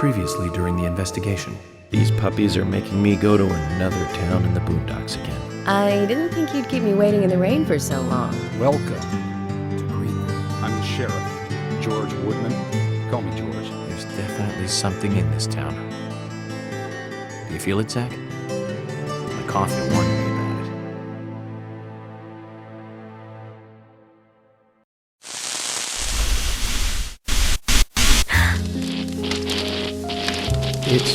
previously during the investigation. These puppies are making me go to another town in the boondocks again. I didn't think you'd keep me waiting in the rain for so long. Welcome to Greenvale. I'm the sheriff, George Woodman. Call me George. There's definitely something in this town. Do you feel it, Zach? My coffee warned me about it. It's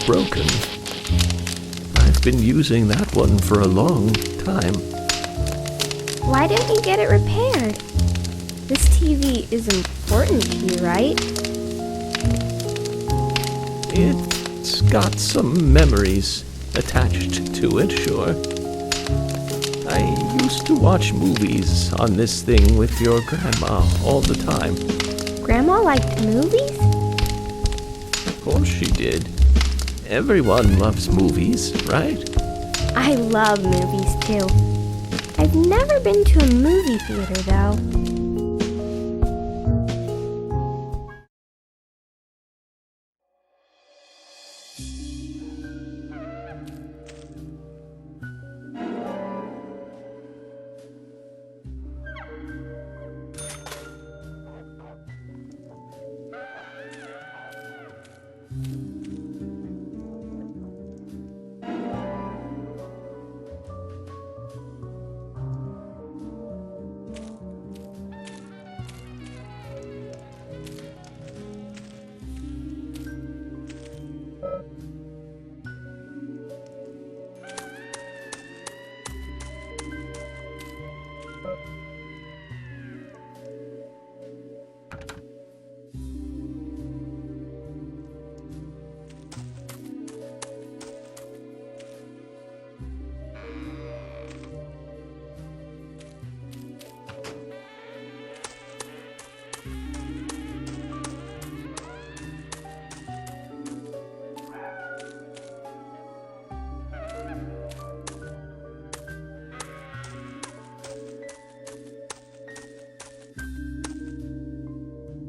broken. I've been using that one for a long time. Why didn't you get it repaired? This TV is important to you, right? It's got some memories attached to it, sure. I used to watch movies on this thing with your grandma all the time. Grandma liked movies? Of course she did. Everyone loves movies, right? I love movies too. I've never been to a movie theater though.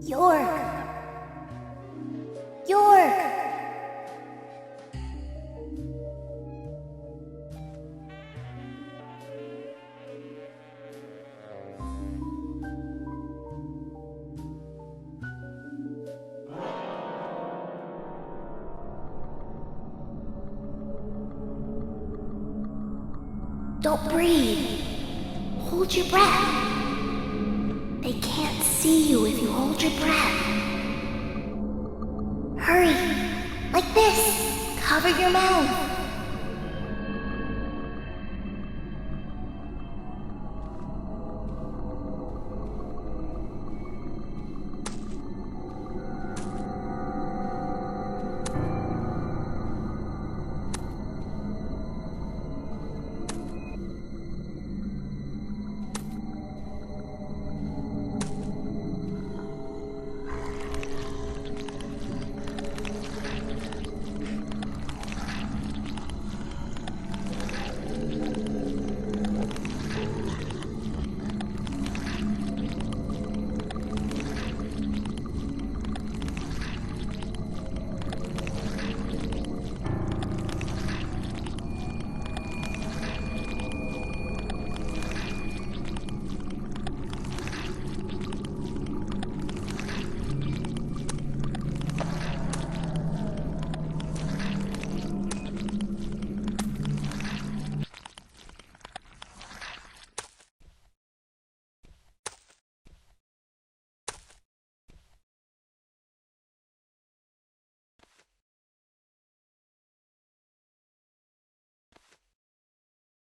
York! York! Don't breathe. Hold your breath. They can't see you if you hold your breath. Hurry! Like this! Cover your mouth!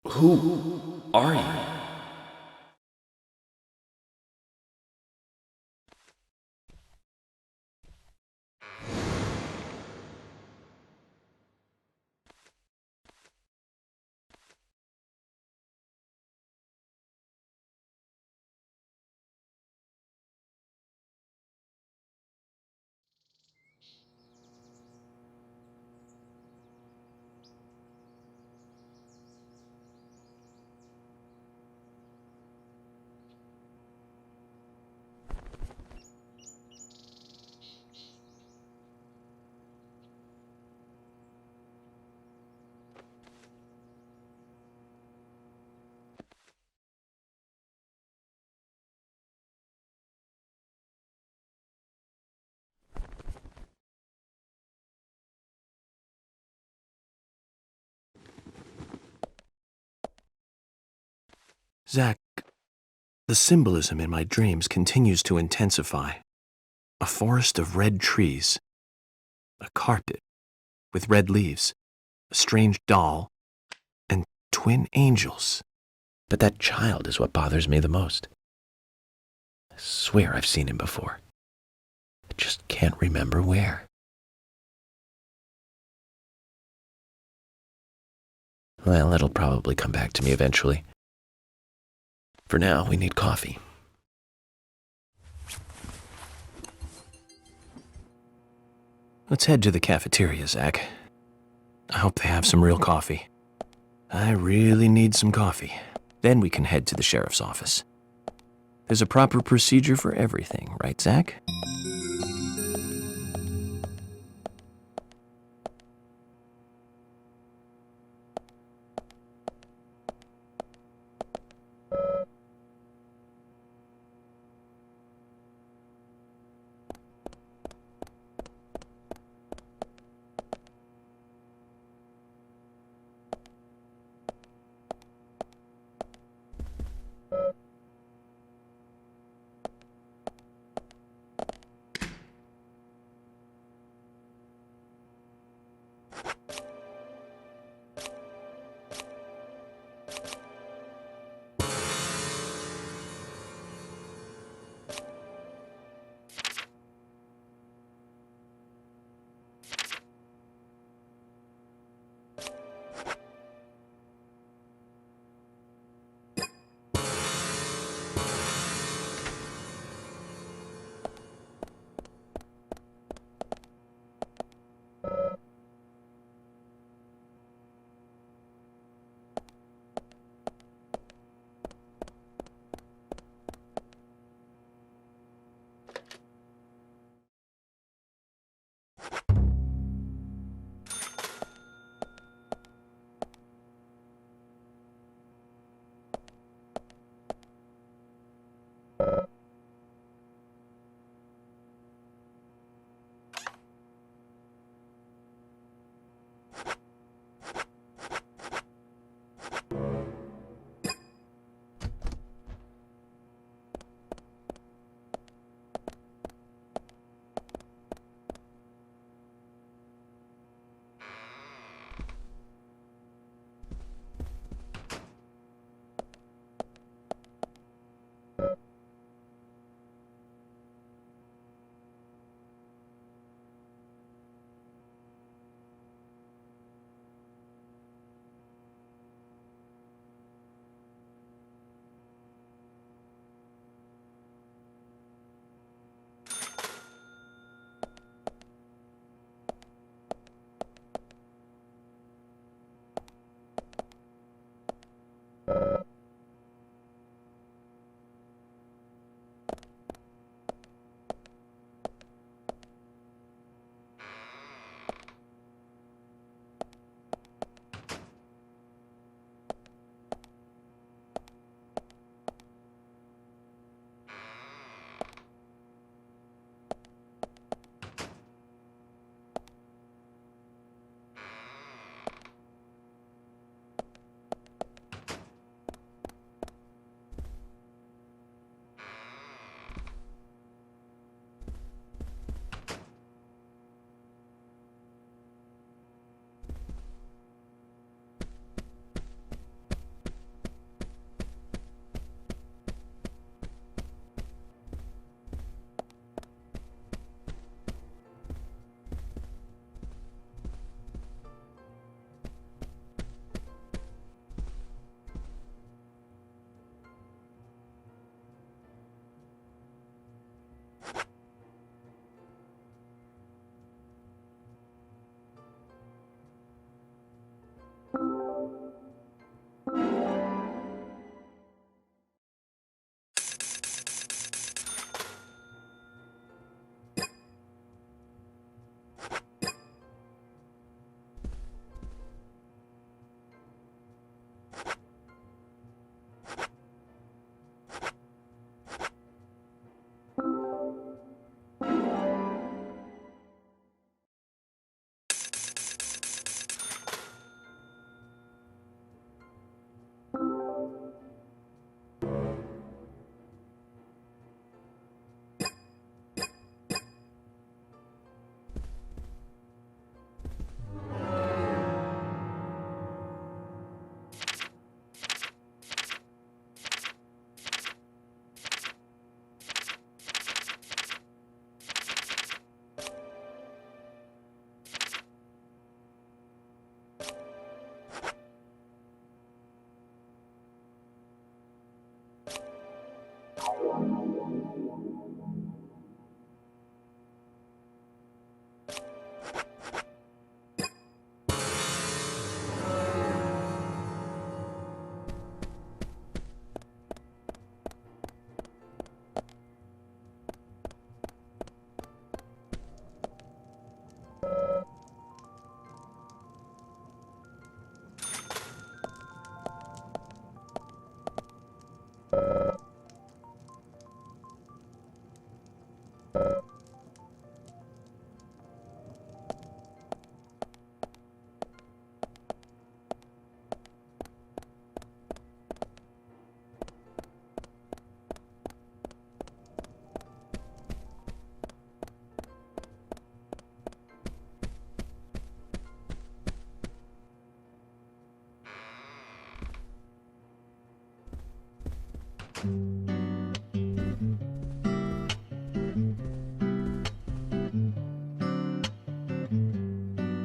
Who are you? Zach, the symbolism in my dreams continues to intensify. A forest of red trees, a carpet with red leaves, a strange doll, and twin angels. But that child is what bothers me the most. I swear I've seen him before. I just can't remember where. Well, it'll probably come back to me eventually. For now, we need coffee. Let's head to the cafeteria, Zach. I hope they have some real coffee. I really need some coffee. Then we can head to the sheriff's office. There's a proper procedure for everything, right, Zach?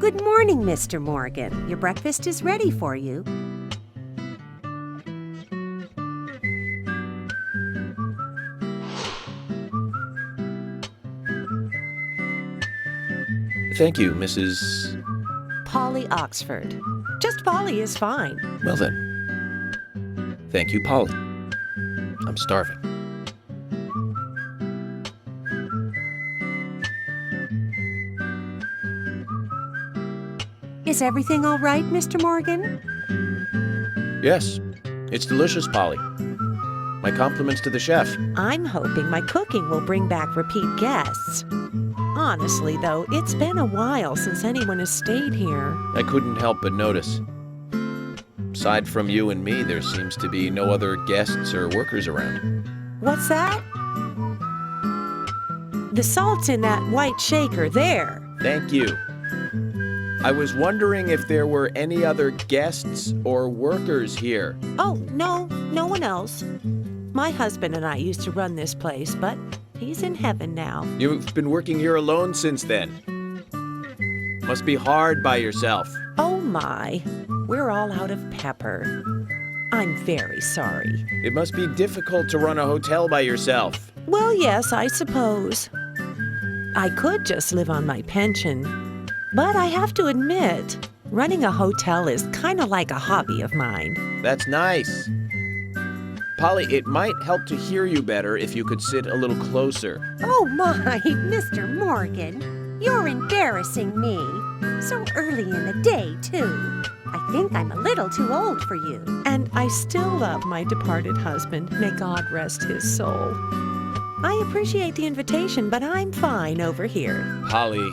Good morning, Mr. Morgan. Your breakfast is ready for you. Thank you, Mrs. Polly Oxford. Just Polly is fine. Well then. Thank you, Polly. I'm starving. Is everything all right, Mr. Morgan? Yes, it's delicious, Polly. My compliments to the chef. I'm hoping my cooking will bring back repeat guests. Honestly, though, it's been a while since anyone has stayed here. I couldn't help but notice. Aside from you and me, there seems to be no other guests or workers around. What's that? The salt's in that white shaker there. Thank you. I was wondering if there were any other guests or workers here. Oh, no one else. My husband and I used to run this place, but he's in heaven now. You've been working here alone since then. Must be hard by yourself. Oh my, we're all out of pepper. I'm very sorry. It must be difficult to run a hotel by yourself. Well, yes, I suppose. I could just live on my pension. But I have to admit, running a hotel is kind of like a hobby of mine. That's nice. Polly, it might help to hear you better if you could sit a little closer. Oh my, Mr. Morgan, you're embarrassing me. So early in the day, too. I think I'm a little too old for you. And I still love my departed husband. May God rest his soul. I appreciate the invitation, but I'm fine over here. Polly,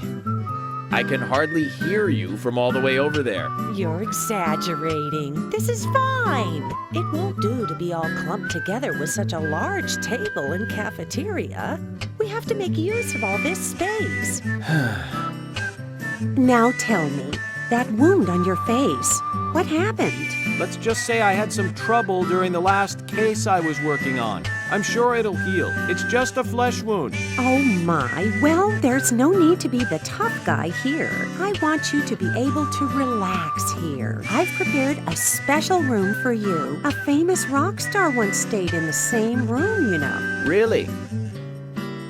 I can hardly hear you from all the way over there. You're exaggerating. This is fine. It won't do to be all clumped together with such a large table and cafeteria. We have to make use of all this space. Now tell me, that wound on your face, what happened? Let's just say I had some trouble during the last case I was working on. I'm sure it'll heal. It's just a flesh wound. Oh my, well, there's no need to be the tough guy here. I want you to be able to relax here. I've prepared a special room for you. A famous rock star once stayed in the same room, you know. Really?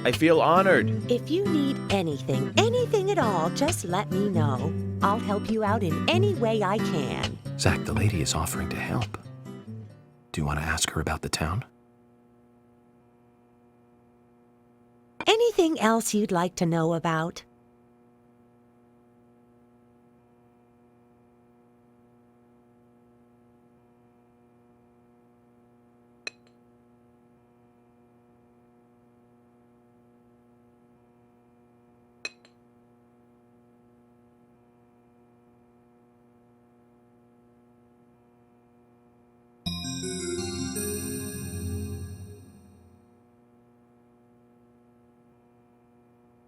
I feel honored. If you need anything at all, just let me know. I'll help you out in any way I can. Zach, the lady is offering to help. Do you want to ask her about the town? Anything else you'd like to know about?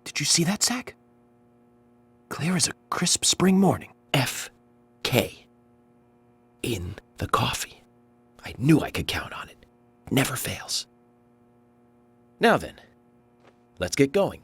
Did you see that, Zach? Clear as a crisp spring morning. F.K. in the coffee. I knew I could count on it. Never fails. Now then, let's get going.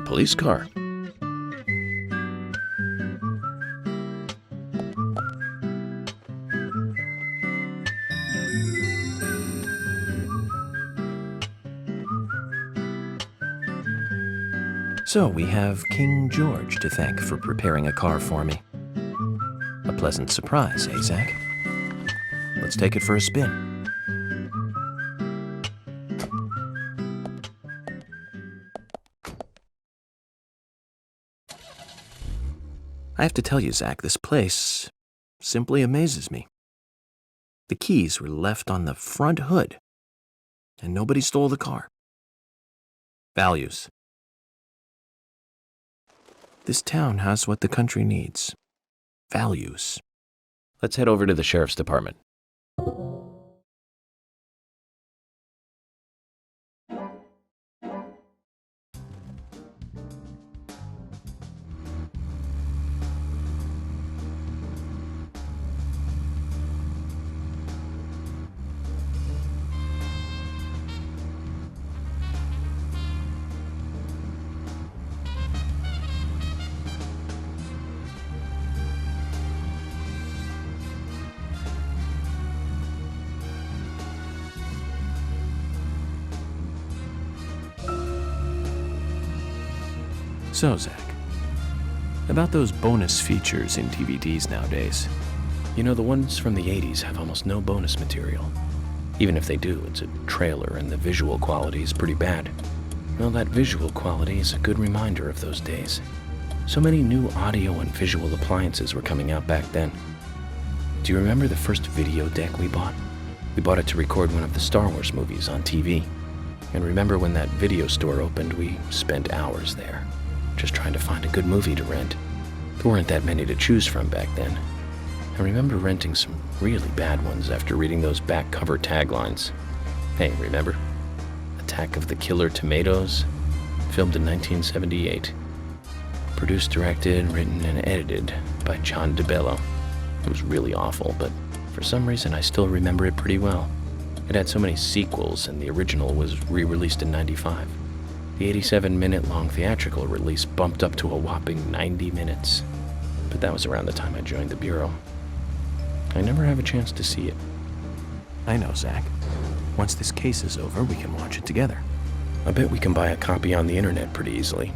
police car. So we have King George to thank for preparing a car for me. A pleasant surprise, eh, Zach? Let's take it for a spin. I have to tell you, Zach, this place simply amazes me. The keys were left on the front hood, and nobody stole the car. Values. This town has what the country needs. Values. Let's head over to the sheriff's department. So, Zach, about those bonus features in DVDs nowadays. You know, the ones from the 80s have almost no bonus material. Even if they do, it's a trailer and the visual quality is pretty bad. Well, that visual quality is a good reminder of those days. So many new audio and visual appliances were coming out back then. Do you remember the first video deck we bought? We bought it to record one of the Star Wars movies on TV. And remember when that video store opened, we spent hours there, just trying to find a good movie to rent. There weren't that many to choose from back then. I remember renting some really bad ones after reading those back cover taglines. Hey, remember? Attack of the Killer Tomatoes? Filmed in 1978. Produced, directed, written, and edited by John DeBello. It was really awful, but for some reason I still remember it pretty well. It had so many sequels, and the original was re-released in '95. The 87-minute-long theatrical release bumped up to a whopping 90 minutes. But that was around the time I joined the Bureau. I never have a chance to see it. I know, Zach. Once this case is over, we can watch it together. I bet we can buy a copy on the internet pretty easily.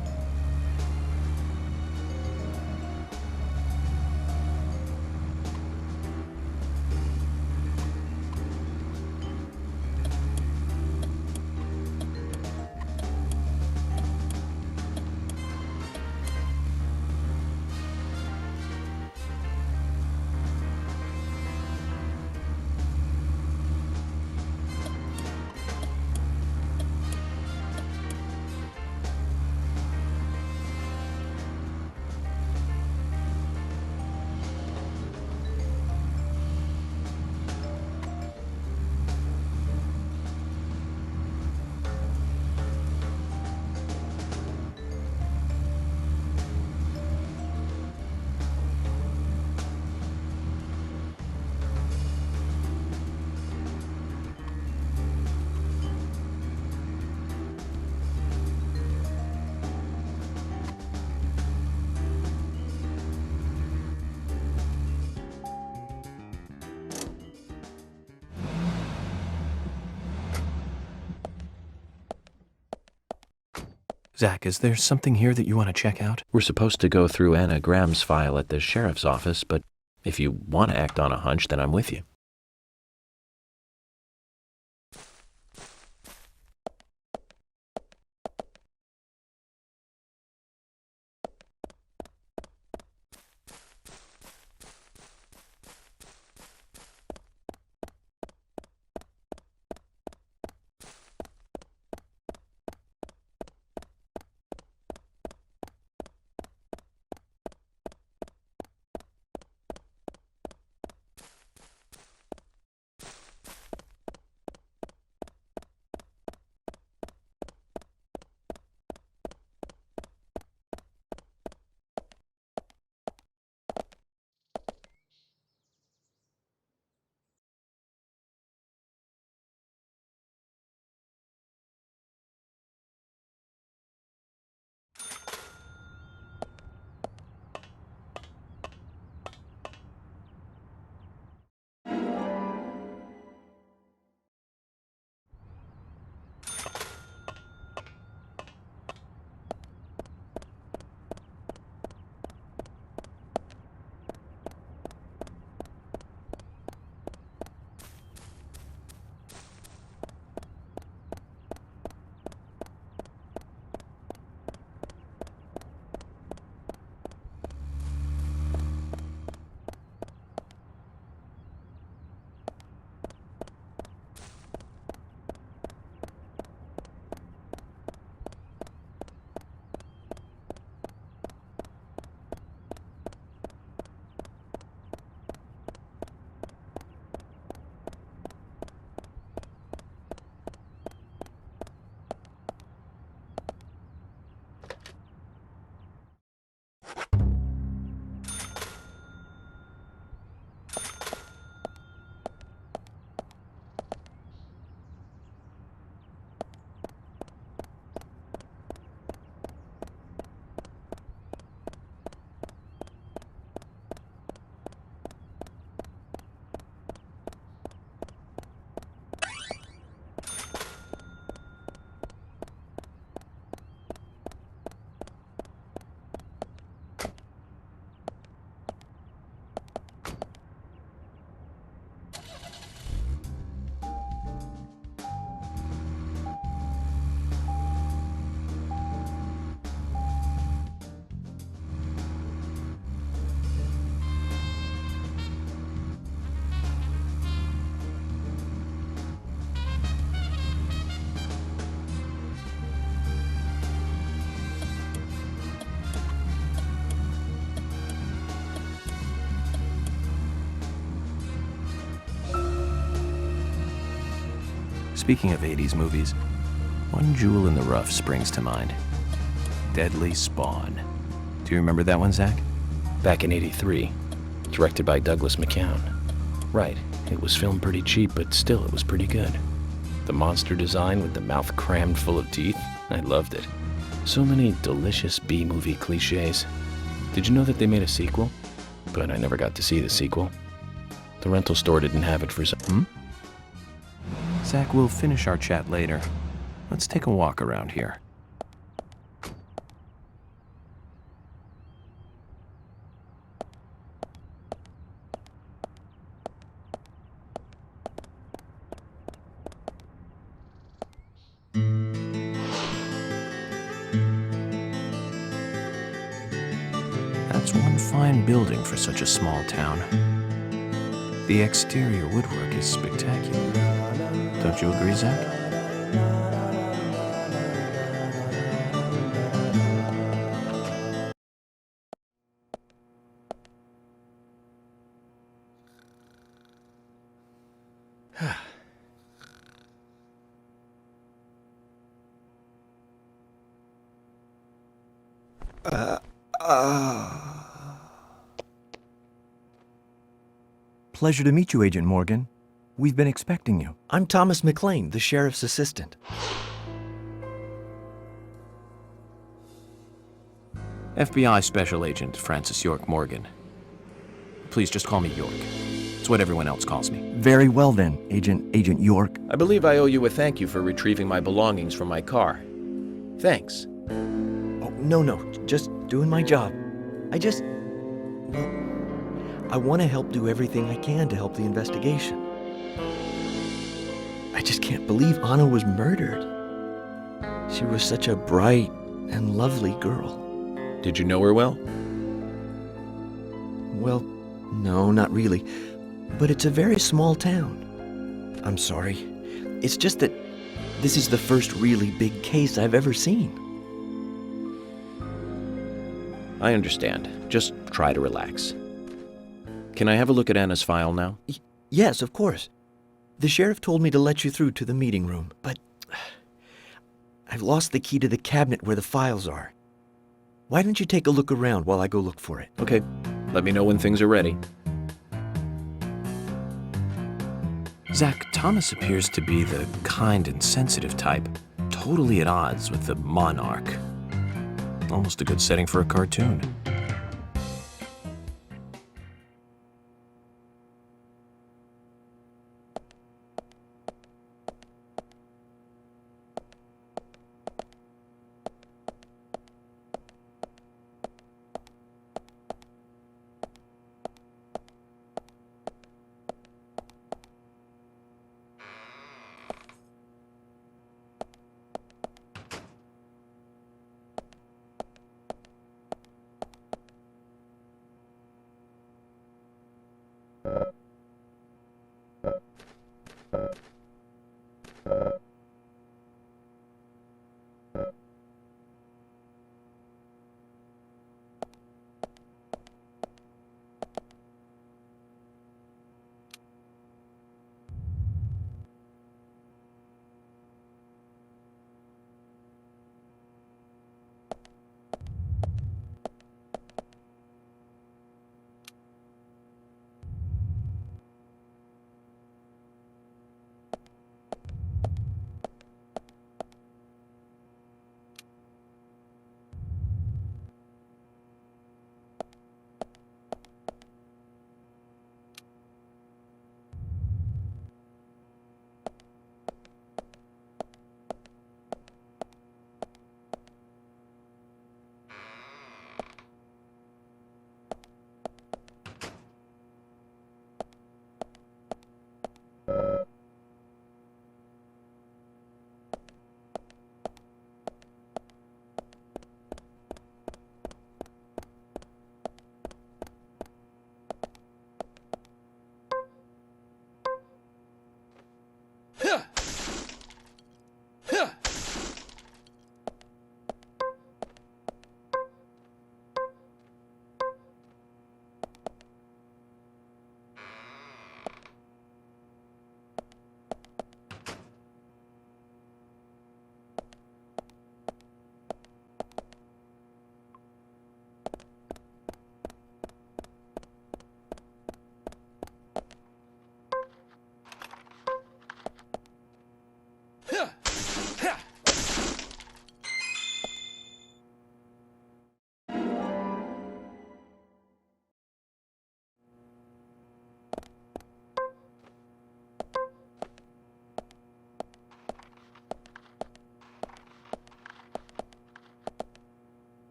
Zach, is there something here that you want to check out? We're supposed to go through Anna Graham's file at the sheriff's office, but if you want to act on a hunch, then I'm with you. Speaking of 80s movies, one jewel in the rough springs to mind. Deadly Spawn. Do you remember that one, Zach? Back in '83, directed by Douglas McCown. Right, it was filmed pretty cheap, but still it was pretty good. The monster design with the mouth crammed full of teeth, I loved it. So many delicious B-movie cliches. Did you know that they made a sequel? But I never got to see the sequel. The rental store didn't have it for some... Zach, we'll finish our chat later. Let's take a walk around here. That's one fine building for such a small town. The exterior woodwork is spectacular. Don't you agree, Zach? Pleasure to meet you, Agent Morgan. We've been expecting you. I'm Thomas McLean, the sheriff's assistant. FBI Special Agent Francis York Morgan. Please just call me York. It's what everyone else calls me. Very well then, Agent York. I believe I owe you a thank you for retrieving my belongings from my car. Thanks. Oh, no, just doing my job. I want to help do everything I can to help the investigation. I just can't believe Anna was murdered. She was such a bright and lovely girl. Did you know her well? Well, no, not really. But it's a very small town. I'm sorry. It's just that this is the first really big case I've ever seen. I understand. Just try to relax. Can I have a look at Anna's file now? Yes, of course. The sheriff told me to let you through to the meeting room, but I've lost the key to the cabinet where the files are. Why don't you take a look around while I go look for it? Okay, let me know when things are ready. Zach, Thomas appears to be the kind and sensitive type, totally at odds with the monarch. Almost a good setting for a cartoon.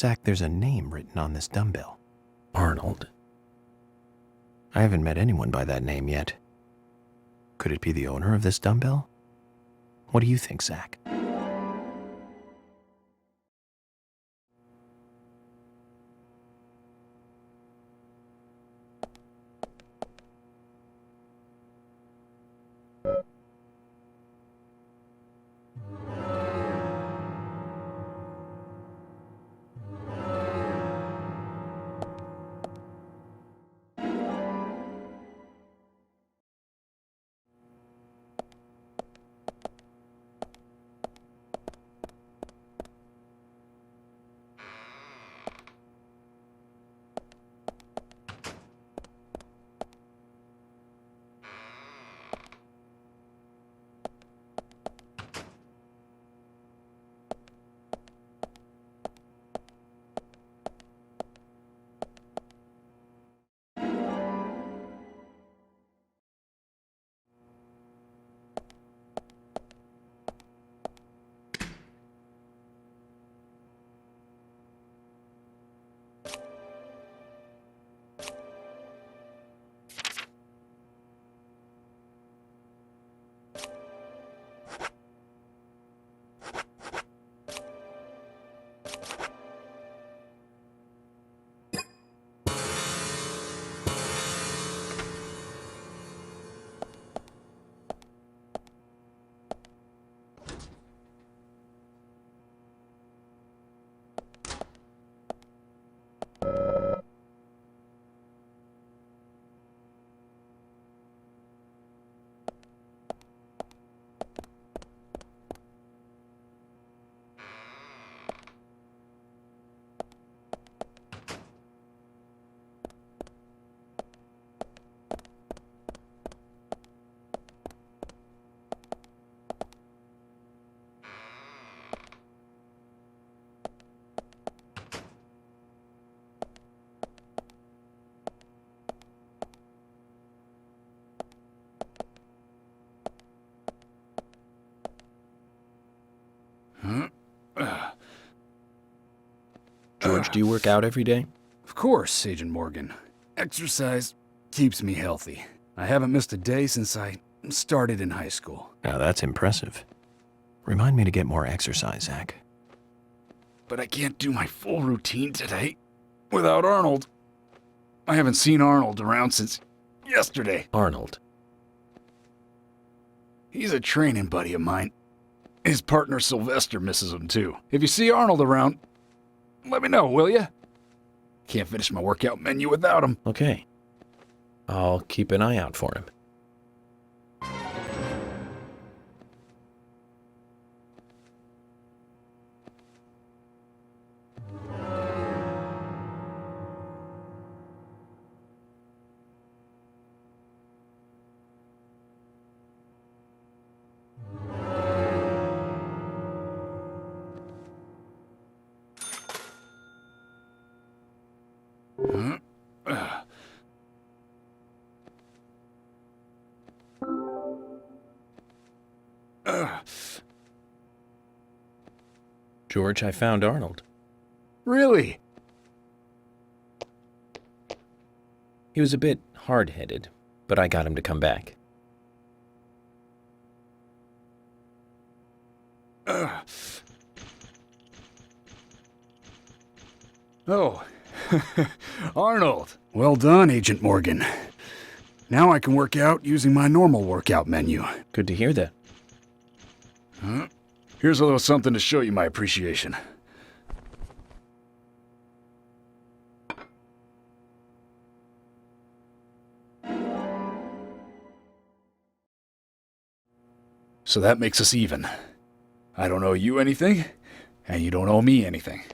Zach, there's a name written on this dumbbell. Arnold. I haven't met anyone by that name yet. Could it be the owner of this dumbbell? What do you think, Zach? George, do you work out every day? Of course, Agent Morgan. Exercise keeps me healthy. I haven't missed a day since I started in high school. Now that's impressive. Remind me to get more exercise, Zach. But I can't do my full routine today without Arnold. I haven't seen Arnold around since yesterday. Arnold. He's a training buddy of mine. His partner Sylvester misses him too. If you see Arnold around, let me know, will ya? Can't finish my workout menu without him. Okay. I'll keep an eye out for him. George, I found Arnold. Really? He was a bit hard-headed, but I got him to come back. Oh, Arnold. Well done, Agent Morgan. Now I can work out using my normal workout menu. Good to hear that. Here's a little something to show you my appreciation. So that makes us even. I don't owe you anything, and you don't owe me anything.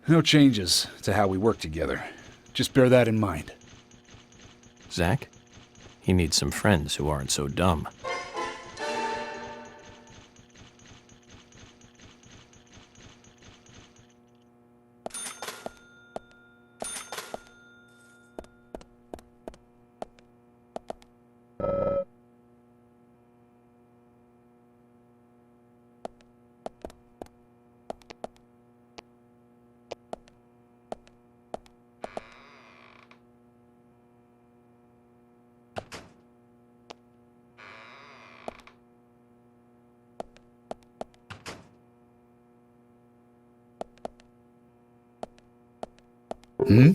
No changes to how we work together. Just bear that in mind. Zach? He needs some friends who aren't so dumb. Hmm?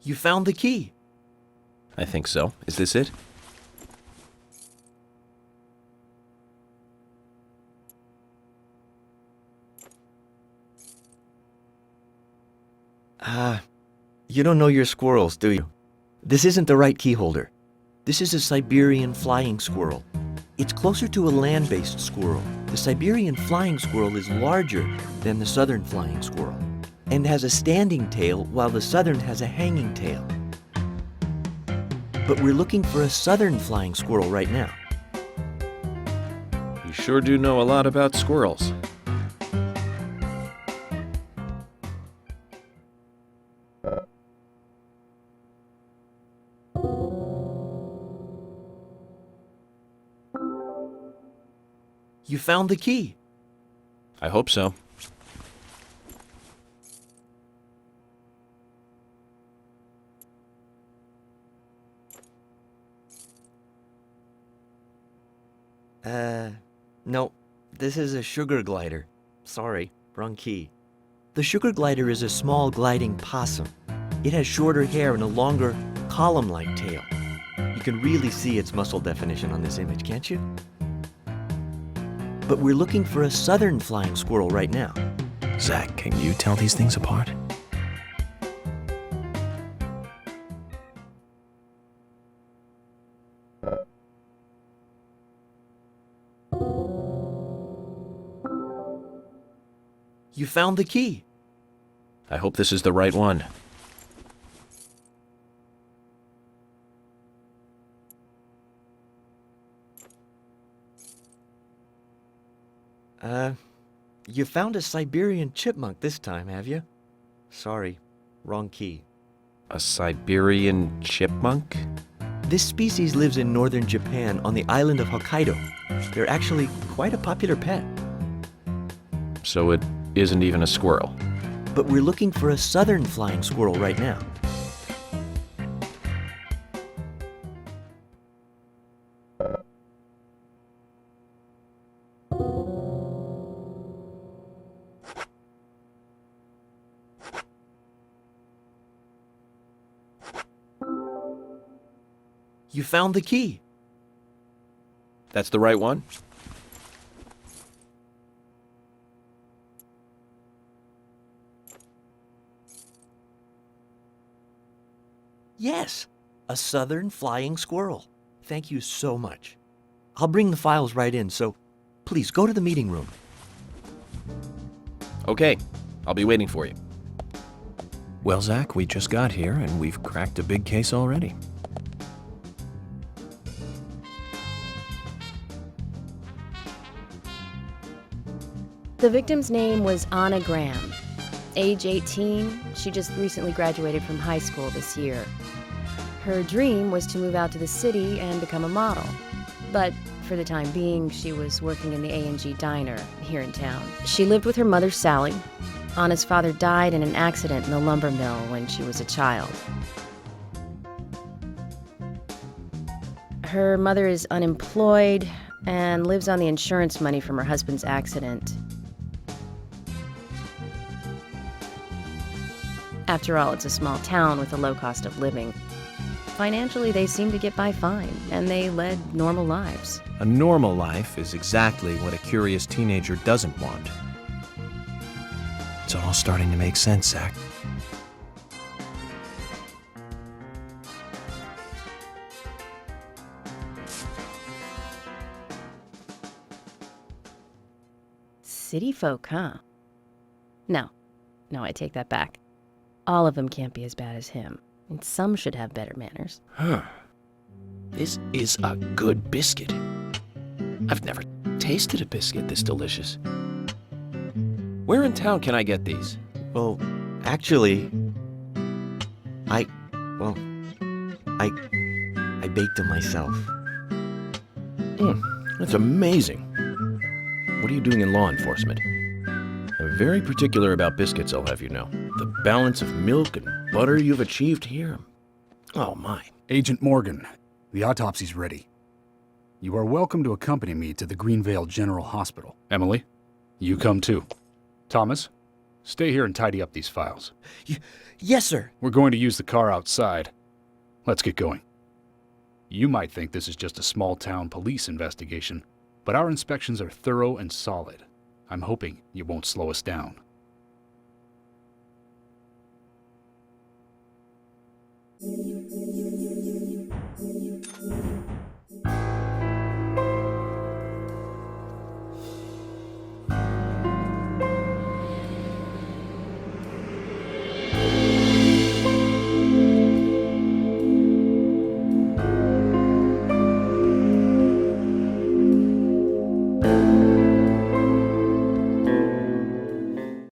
You found the key. I think so. Is this it? You don't know your squirrels, do you? This isn't the right key holder. This is a Siberian flying squirrel. It's closer to a land-based squirrel. The Siberian flying squirrel is larger than the southern flying squirrel and has a standing tail while the southern has a hanging tail. But we're looking for a southern flying squirrel right now. You sure do know a lot about squirrels. You found the key. I hope so. No. This is a sugar glider. Sorry, wrong key. The sugar glider is a small gliding possum. It has shorter hair and a longer, column-like tail. You can really see its muscle definition on this image, can't you? But we're looking for a southern flying squirrel right now. Zach, can you tell these things apart? You found the key. I hope this is the right one. You found a Siberian chipmunk this time, have you? Sorry, wrong key. A Siberian chipmunk? This species lives in northern Japan on the island of Hokkaido. They're actually quite a popular pet. So it isn't even a squirrel. But we're looking for a southern flying squirrel right now. You found the key. That's the right one? Yes, a southern flying squirrel. Thank you so much. I'll bring the files right in, so please go to the meeting room. Okay, I'll be waiting for you. Well, Zach, we just got here and we've cracked a big case already. The victim's name was Anna Graham. Age 18, she just recently graduated from high school this year. Her dream was to move out to the city and become a model. But for the time being, she was working in the A&G diner here in town. She lived with her mother, Sally. Anna's father died in an accident in the lumber mill when she was a child. Her mother is unemployed and lives on the insurance money from her husband's accident. After all, it's a small town with a low cost of living. Financially, they seem to get by fine, and they led normal lives. A normal life is exactly what a curious teenager doesn't want. It's all starting to make sense, Zach. City folk, huh? No, I take that back. All of them can't be as bad as him, and some should have better manners. Huh. This is a good biscuit. I've never tasted a biscuit this delicious. Where in town can I get these? Well, actually, I baked them myself. That's amazing. What are you doing in law enforcement? I'm very particular about biscuits, I'll have you know. The balance of milk and butter you've achieved here. Oh, my. Agent Morgan, the autopsy's ready. You are welcome to accompany me to the Greenvale General Hospital. Emily, you come too. Thomas, stay here and tidy up these files. Yes, sir. We're going to use the car outside. Let's get going. You might think this is just a small-town police investigation, but our inspections are thorough and solid. I'm hoping you won't slow us down.